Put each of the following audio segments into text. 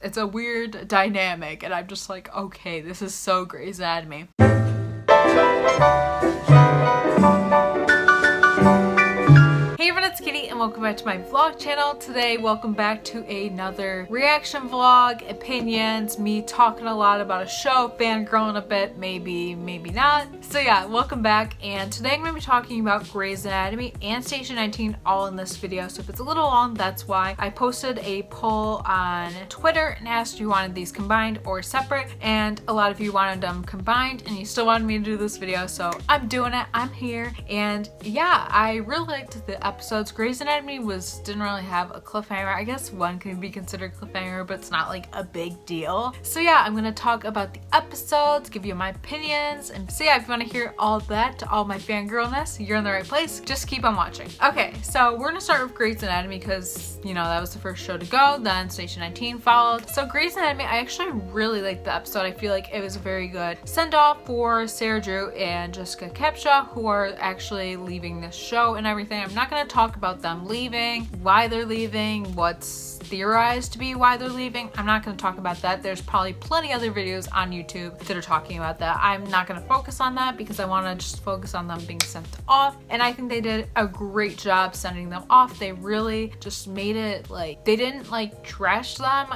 It's a weird dynamic, and I'm just like, okay, this is so Grey's Anatomy. Hey everyone, it's Kitty and welcome back to my vlog channel. Today, welcome back to another reaction vlog, opinions, me talking a lot about a show, fangirling a bit, maybe not. So yeah, welcome back, and today I'm going to be talking about Grey's Anatomy and Station 19 all in this video. So if it's a little long, that's why. I posted a poll on Twitter and asked if you wanted these combined or separate, and a lot of you wanted them combined and you still wanted me to do this video, so I'm doing it. I'm here, and yeah, I really liked the episodes. Grey's Anatomy didn't really have a cliffhanger. I guess one can be considered cliffhanger, but it's not like a big deal. So yeah, I'm gonna talk about the episodes, give you my opinions, and so yeah, if you want to hear all that, all my fangirlness, you're in the right place. Just keep on watching. Okay, so we're gonna start with Grey's Anatomy because, you know, that was the first show to go, then Station 19 followed. So Grey's Anatomy, I actually really liked the episode. I feel like it was a very good send-off for Sarah Drew and Dailykatiexo, who are actually leaving this show and everything. I'm not gonna talk about them leaving, why they're leaving, what's theorized to be why they're leaving. I'm not going to talk about that. There's probably plenty other videos on YouTube that are talking about that. I'm not going to focus on that because I want to just focus on them being sent off, and I think they did a great job sending them off. They really just made it like, they didn't like trash them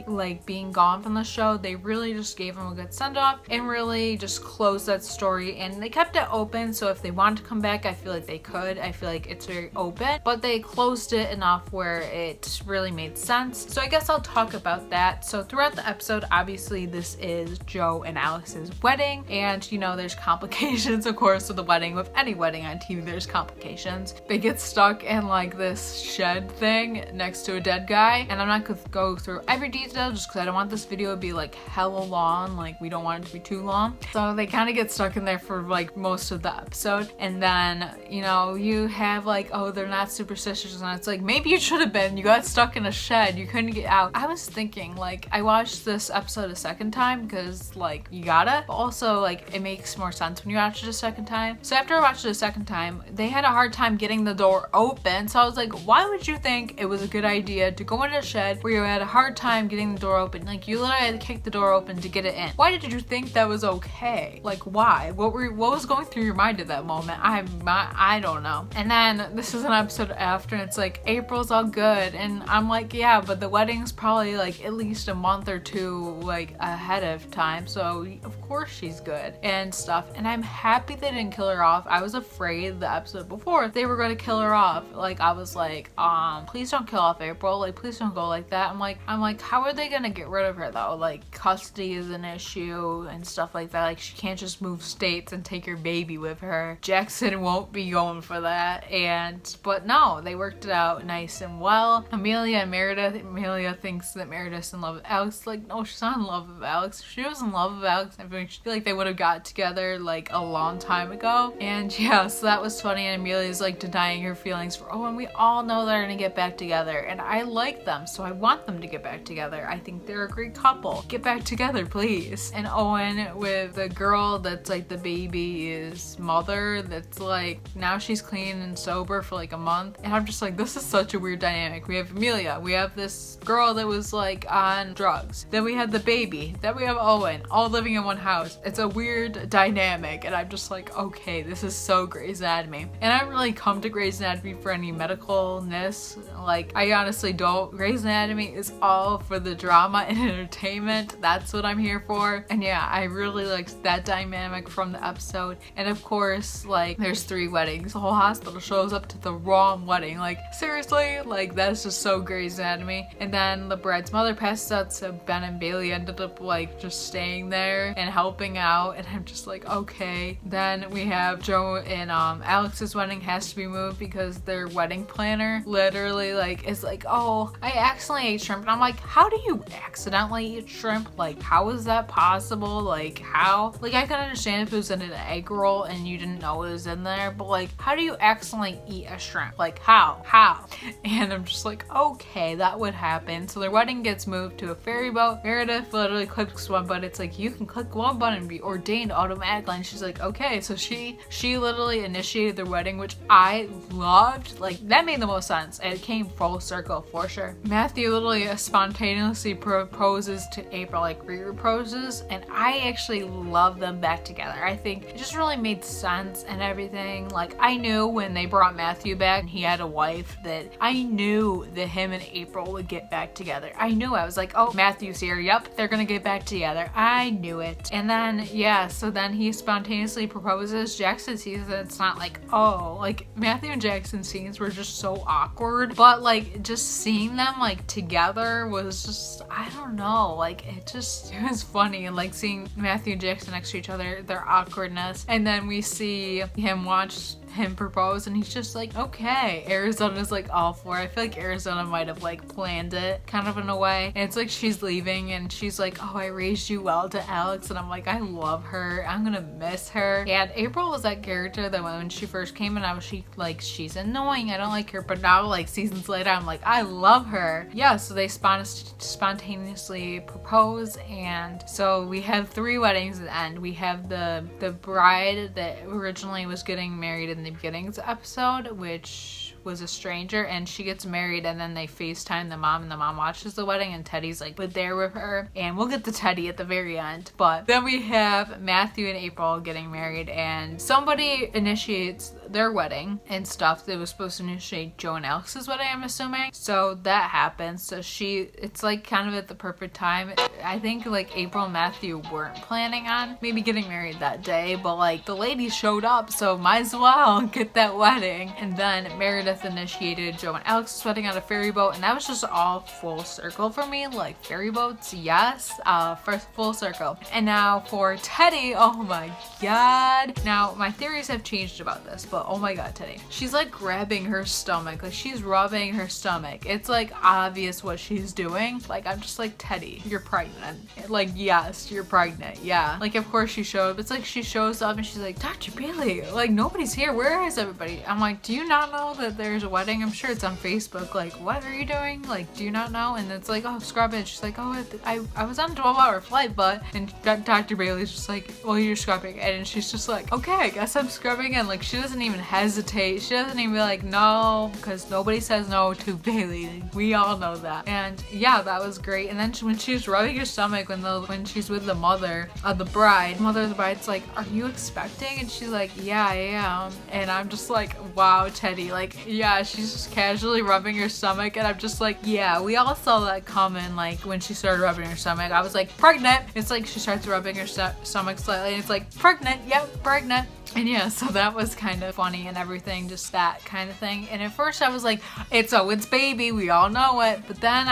like being gone from the show. They really just gave them a good send off and really just closed that story, and they kept it open, so if they wanted to come back, I feel like they could. I feel like it's very open, but they closed it enough where it really made sense. So I guess I'll talk about that. So throughout the episode, obviously this is Joe and Alex's wedding, and you know, there's complications of course with the wedding. With any wedding on TV, there's complications. They get stuck in like this shed thing next to a dead guy, and I'm not gonna go through every detail just because I don't want this video to be like hella long. Like, we don't want it to be too long. So they kind of get stuck in there for like most of the episode, and then, you know, you have like, oh, they're not superstitious, and it's like, maybe you should have been. You got stuck in a shed, you couldn't get out. I was thinking, like, I watched this episode a second time because like you gotta, but also like it makes more sense when you watch it a second time. So after I watched it a second time, they had a hard time getting the door open, so I was like, why would you think it was a good idea to go into a shed where you had a hard time getting the door open? Like, you literally had to kick the door open to get it in. Why did you think that was okay? Like, why? What was going through your mind at that moment? I don't know. And then this is an episode after, and it's like, April's all good, and I'm like, yeah, but the wedding's probably like at least a month or two like ahead of time, so of course she's good and stuff. And I'm happy they didn't kill her off. I was afraid the episode before they were going to kill her off. Like, I was like, please don't kill off April, like please don't go like that. I'm like, how are they gonna get rid of her though? Like, custody is an issue and stuff like that. Like, she can't just move states and take her baby with her. Jackson won't be going for that. But no, they worked it out nice and well. Amelia and Meredith. Amelia thinks that Meredith's in love with Alex. Like, no, she's not in love with Alex. If she was in love with Alex, I feel like they would have got together like a long time ago. And yeah, so that was funny. And Amelia's like denying her feelings for Owen. We all know they're gonna get back together, and I like them, so I want them to get back together. I think they're a great couple. Get back together, please. And Owen with the girl that's like the baby's mother, that's like, now she's clean and sober for like a month, and I'm just like, this is such a weird dynamic. We have Amelia, we have this girl that was like on drugs, then we had the baby, then we have Owen, all living in one house. It's a weird dynamic, and I'm just like, okay, this is so Grey's Anatomy. And I don't really come to Grey's Anatomy for any medicalness. Like, I honestly don't. Grey's Anatomy is all for the drama and entertainment. That's what I'm here for. And yeah, I really liked that dynamic from the episode. And of course, like, there's 3 weddings. The whole hospital shows up to the wrong wedding. Like, seriously? Like, that's just so Grey's Anatomy. And then the bride's mother passes out, so Ben and Bailey ended up like just staying there and helping out, and I'm just like, okay. Then we have Joe and Alex's wedding has to be moved because their wedding planner literally like is like, oh, I accidentally ate shrimp. And I'm like, how do you accidentally eat shrimp? Like, how is that possible? Like, how? Like, I can understand if it was in an egg roll and you didn't know it was in there, but like, how do you accidentally eat a shrimp? Like, how? And I'm just like, okay, that would happen. So their wedding gets moved to a ferry boat. Meredith literally clicks one button. It's like, you can click one button and be ordained automatically. And she's like, okay. So she literally initiated their wedding, which I loved. Like, that made the most sense. And it came full circle for sure. Matthew literally spontaneously proposes to April, like re-proposes. And I actually love them back together. I think it just really made sense and everything. Like, I knew when they brought Matthew back and he had a wife that I knew that him and April would get back together. I knew. I was like, oh, Matthew's here. Yep, they're gonna get back together. I knew it. And then, yeah, so then he spontaneously proposes. Jackson sees that it's not like, oh, like Matthew and Jackson scenes were just so awkward. But like just seeing them like together was just, I don't know, like it was funny. And like seeing Matthew and Jackson next to each other, their awkwardness. And then we see him watch him propose and he's just like, okay. Arizona's like all for it. I feel like Arizona might have like planned it kind of in a way. And it's like she's leaving and she's like, oh, I raised you well to Alex. And I'm like, I love her. I'm gonna miss her. And April was that character that when she first came in, she's annoying. I don't like her. But now like seasons later, I'm like, I love her. Yeah, so they spontaneously propose. And so we have 3 weddings at the end. We have the bride that originally was getting married in the beginnings episode, which was a stranger, and she gets married and then they FaceTime the mom and the mom watches the wedding and Teddy's like there with her, and we'll get to Teddy at the very end. But then we have Matthew and April getting married and somebody initiates their wedding and stuff. They was supposed to initiate Joe and Alex's wedding, I'm assuming. So that happens. So it's like kind of at the perfect time. I think like April and Matthew weren't planning on maybe getting married that day, but like the ladies showed up, so might as well get that wedding. And then Meredith initiated Joe and Alex's wedding on a ferry boat, and that was just all full circle for me. Like ferry boats, yes, first full circle. And now for Teddy, oh my god. Now my theories have changed about this, but oh my god, Teddy. She's like grabbing her stomach, like she's rubbing her stomach. It's like obvious what she's doing. Like I'm just like, Teddy, you're pregnant. Like yes, you're pregnant. Yeah. Like of course she showed up. It's like she shows up and she's like, Dr. Bailey, like nobody's here. Where is everybody? I'm like, do you not know that there's a wedding? I'm sure it's on Facebook. Like, what are you doing? Like, do you not know? And it's like, oh, scrubbing. She's like, oh, I was on a 12-hour flight, but, and Dr. Bailey's just like, well, you're scrubbing. And she's just like, okay, I guess I'm scrubbing. And like, she doesn't even hesitate. She doesn't even be like, no, because nobody says no to Bailey. We all know that. And yeah, that was great. And then when she was rubbing her stomach, when she's with the mother of the bride, bride's like, are you expecting? And she's like, yeah, I am. And I'm just like, wow, Teddy, like, yeah, she's just casually rubbing her stomach, and I'm just like, yeah, we all saw that coming. Like when she started rubbing her stomach, I was like, pregnant. It's like she starts rubbing her stomach slightly and it's like, pregnant, yep, pregnant. And yeah, so that was kind of funny and everything, just that kind of thing. And at first I was like, it's Owen's baby, we all know it. But then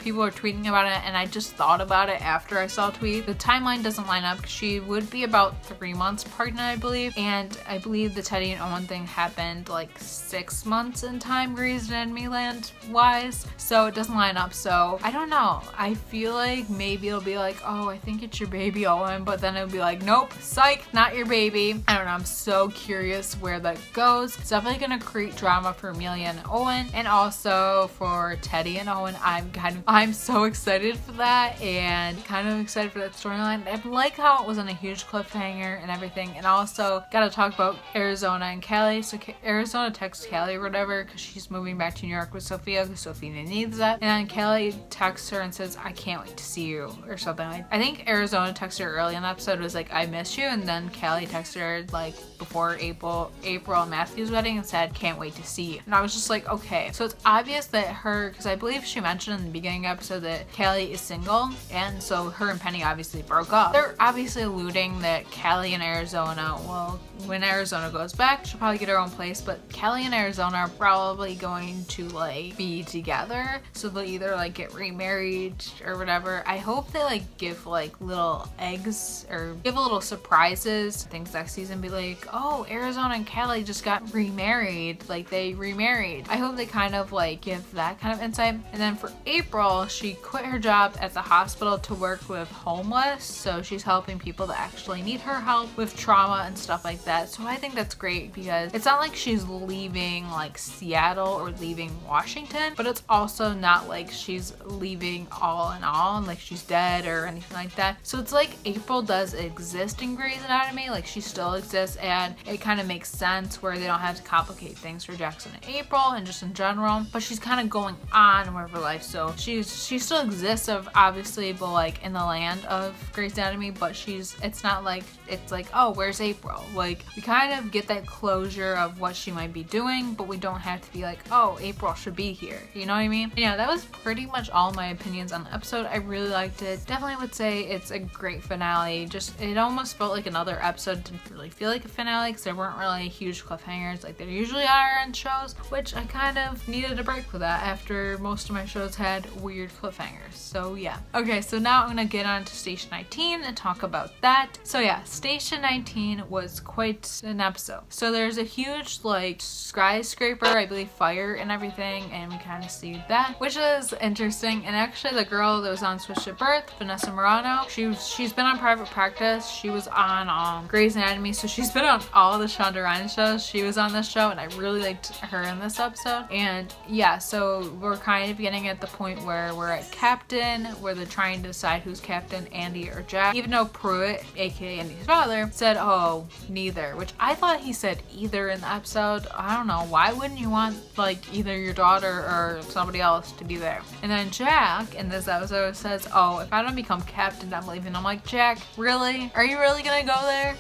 people were tweeting about it, and I just thought about it after I saw a tweet. The timeline doesn't line up. She would be about 3 months pregnant, I believe. And I believe the Teddy and Owen thing happened like 6 months in time, Grey's Anatomy land wise. So it doesn't line up. So I don't know. I feel like maybe it'll be like, oh, I think it's your baby, Owen. But then it'll be like, nope, psych, not your baby. I don't know. I'm so curious where that goes. It's definitely gonna create drama for Amelia and Owen, and also for Teddy and Owen. I'm so excited for that, and kind of excited for that storyline. I like how it was on a huge cliffhanger and everything. And also gotta talk about Arizona and Callie. So Arizona texts Callie or whatever because she's moving back to New York with Sophia because Sophia needs that. And then Callie texts her and says, I can't wait to see you, or something like. I think Arizona texted her early in the episode, was like, I miss you. And then Callie texted her like before April and Matthew's wedding and said, can't wait to see you. And I was just like, okay. So it's obvious that her, because I believe she mentioned in the beginning episode that Callie is single, and so her and Penny obviously broke up. They're obviously alluding that Callie and Arizona, well, when Arizona goes back, she'll probably get her own place, but Callie and Arizona are probably going to like be together. So they'll either like get remarried or whatever. I hope they like give like little eggs or give a little surprises. I think next season be like, oh, Arizona and Kelly just got remarried. Like they remarried. I hope they kind of like give that kind of insight. And then for April, she quit her job at the hospital to work with homeless. So she's helping people that actually need her help with trauma and stuff like that. So I think that's great because it's not like she's leaving like Seattle or leaving Washington, but it's also not like she's leaving all in all and like she's dead or anything like that. So it's like April does exist in Grey's Anatomy, like she still exists, and it kind of makes sense where they don't have to complicate things for Jackson and April and just in general, but she's kind of going on with her life. So she still exists of obviously, but like in the land of Grey's Anatomy, but it's not like it's like, oh, where's April? Like we kind of get that closure of what she might be doing, but we don't have to be like, oh, April should be here. You know what I mean? Yeah, that was pretty much all my opinions on the episode. I really liked it. Definitely would say it's a great finale. Just it almost felt like another episode. Didn't really feel like a finale because there weren't really huge cliffhangers like there usually are in shows, which I kind of needed a break with that after most of my shows had weird cliffhangers. So yeah. Okay, so now I'm gonna get on to Station 19 and talk about that. So yeah, Station 19 was quite an episode. So there's a huge like skyscraper, I believe, fire and everything, and we kind of see that, which is interesting. And actually the girl that was on Switched at Birth, Vanessa Morano, she's been on Private Practice. She was on Grey's Anatomy, so she's been on all the Shonda Rhimes shows. She was on this show and I really liked her in this episode. And yeah, so we're kind of getting at the point where we're at Captain, where they're trying to decide who's Captain, Andy or Jack, even though Pruitt, aka Andy's father, said, oh, neither, which I thought he said either in the episode. I don't know, why wouldn't you want like either your daughter or somebody else to be there? And then Jack in this episode says, oh, if I don't become captain, I'm leaving. I'm like, Jack, really? Are you really gonna go there?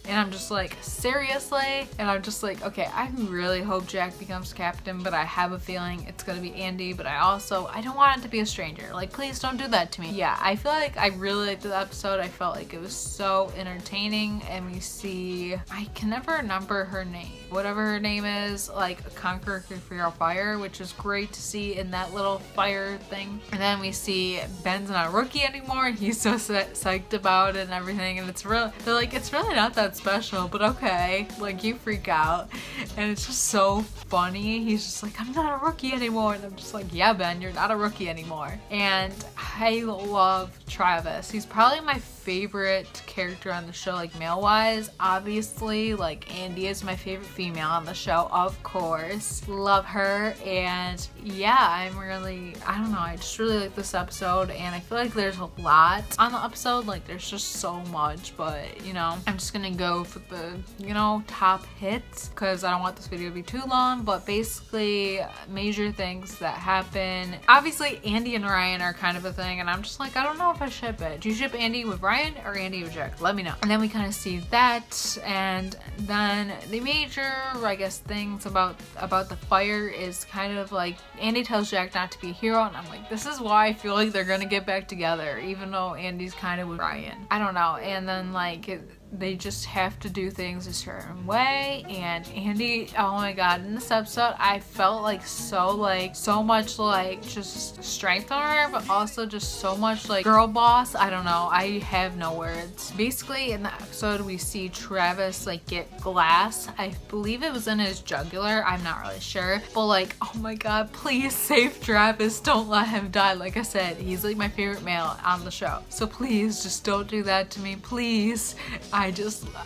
And I'm just like, seriously? And I'm just like, okay, I really hope Jack becomes captain, but I have a feeling it's gonna be Andy, but I don't want it to be a stranger. Like, please don't do that to me. Yeah, I feel like I really liked the episode. I felt like it was so entertaining, and we see, I can never remember her name. Whatever her name is, like a Conqueror for Your Fire, which is great to see in that little fire thing. And then we see Ben's not a rookie anymore, and he's so psyched about it and everything, and they're like, it's really not that special, but okay, like you freak out, and it's just so funny. He's just like, I'm not a rookie anymore, and I'm just like, yeah, Ben, you're not a rookie anymore. And I love Travis. He's probably my favorite character on the show, like male wise. Obviously, like Andy is my favorite female on the show, of course. Love her. And yeah, I don't know, I just really like this episode, and I feel like there's a lot on the episode. Like there's just so much, but you know, I'm just gonna go for the, you know, top hits because I don't want this video to be too long. But basically, major things that happen. Obviously, Andy and Ryan are kind of a thing, and I'm just like, I don't know if I ship it. Do you ship Andy with Ryan or Andy with Jack? Let me know. And then we kind of see that, and then the major, I guess, things about the fire is kind of like Andy tells Jack not to be a hero, and I'm like, this is why I feel like they're gonna get back together, even though Andy's kind of with Ryan. I don't know. And then like they just have to do things a certain way, and Andy, oh my god, in this episode I felt like so much like just strength on her, but also just so much like girl boss. I don't know, I have no words. Basically in the episode we see Travis like get glass, I believe it was in his jugular, I'm not really sure, but like, oh my god, please save Travis, don't let him die. Like I said, he's like my favorite male on the show, so please just don't do that to me, please.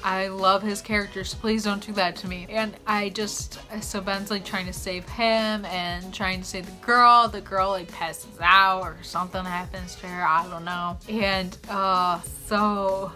I love his character, so please don't do that to me. And so Ben's like trying to save him and trying to save the girl like passes out or something happens to her, I don't know. And so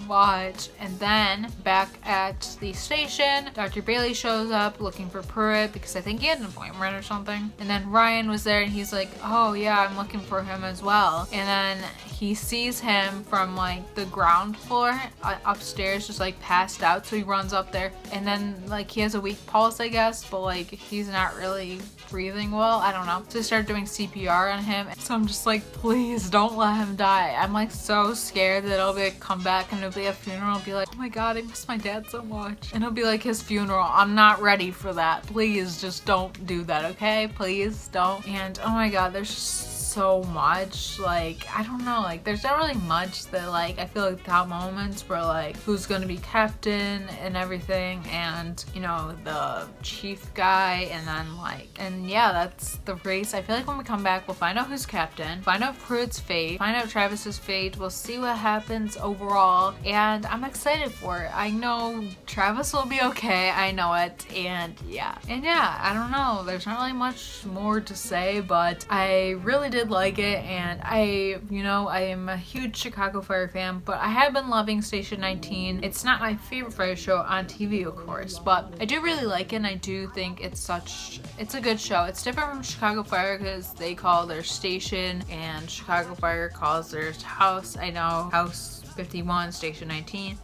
much. And then back at the station, Dr. Bailey shows up looking for Pruitt because I think he had an appointment or something. And then Ryan was there and he's like, oh yeah, I'm looking for him as well. And then he sees him from like the ground floor upstairs, just like passed out. So he runs up there, and then like he has a weak pulse, I guess, but like he's not really breathing well, I don't know. So they start doing CPR on him. So I'm just like, please don't let him die. I'm like so scared that it'll be like come back and it'll be a funeral. I'll be like, oh my god, I miss my dad so much. And it'll be like his funeral. I'm not ready for that. Please just don't do that, okay? Please don't. And oh my god, there's just so much. Like, I don't know, like there's not really much that like I feel like top moments were like who's gonna be captain and everything, and you know, the chief guy, and then like, and yeah, that's the race. I feel like when we come back we'll find out who's captain, find out Pruitt's fate, find out Travis's fate. We'll see what happens overall, and I'm excited for it. I know Travis will be okay, I know it, and yeah, I don't know, there's not really much more to say, but I really did like it, and I am a huge Chicago Fire fan, but I have been loving Station 19. It's not my favorite fire show on TV, of course, but I do really like it, and I do think it's a good show. It's different from Chicago Fire because they call their station, and Chicago Fire calls their house. I know House 51, Station 19.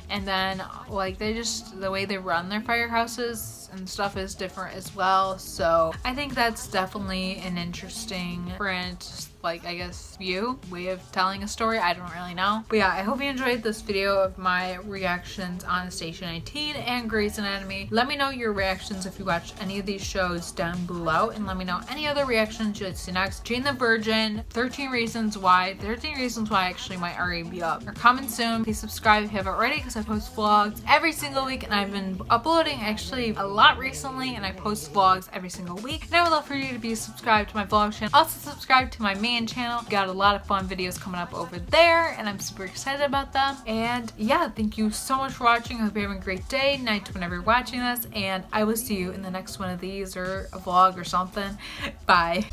And then like the way they run their firehouses and stuff is different as well. So I think that's definitely an interesting different, like, I guess, way of telling a story. I don't really know. But yeah, I hope you enjoyed this video of my reactions on Station 19 and Grey's Anatomy. Let me know your reactions if you watched any of these shows down below, and let me know any other reactions you'd see next. Jane the Virgin, 13 Reasons Why actually might already be up or coming soon. Please subscribe if you haven't already, because I post vlogs every single week, and I've been uploading actually a lot recently, and I post vlogs every single week. And I would love for you to be subscribed to my vlog channel. Also subscribe to my main channel. Got a lot of fun videos coming up over there, and I'm super excited about them. And yeah, thank you so much for watching. I hope you're having a great day, night, whenever you're watching this, and I will see you in the next one of these or a vlog or something. Bye.